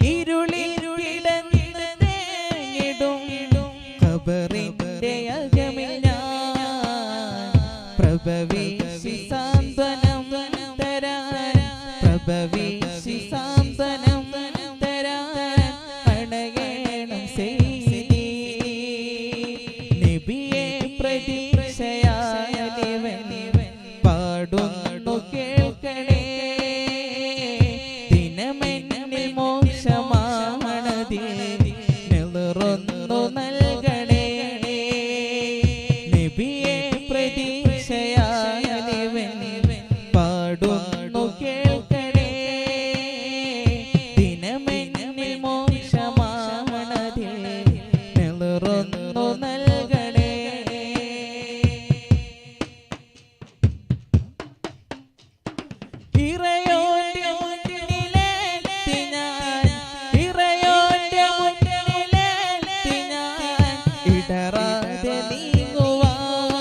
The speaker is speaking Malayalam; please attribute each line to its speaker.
Speaker 1: ഇരുളിൽ കിടന്ന് തേങ്ങിടും ഖബറിന്റെ അകമിൽ ഞാൻ പ്രഭവീശി സാന്ത്വനം തരാൻ പ്രഭവീശി സാന്ത്വനം തരാൻ അണയണം സയ്യിദി നബിയെ പ്രതീക്ഷയാലിവൻ പാടുന്നു കേൾക്കണേ ദിനമെന്നിൽ മോക്ഷമാണതിൽ നിലറുന്നു നൽകണേ നബിയെ പ്രതീക്ഷയാലിവൻ പാടുന്നു കേൾക്കണേ ദിനമെന്നിൽ മോക്ഷമാണതിൽ നിലറുന്നു നൽകണേ ഇറയോന്റെ മുന്നിലെത്തി ഞാൻ ഇടറാ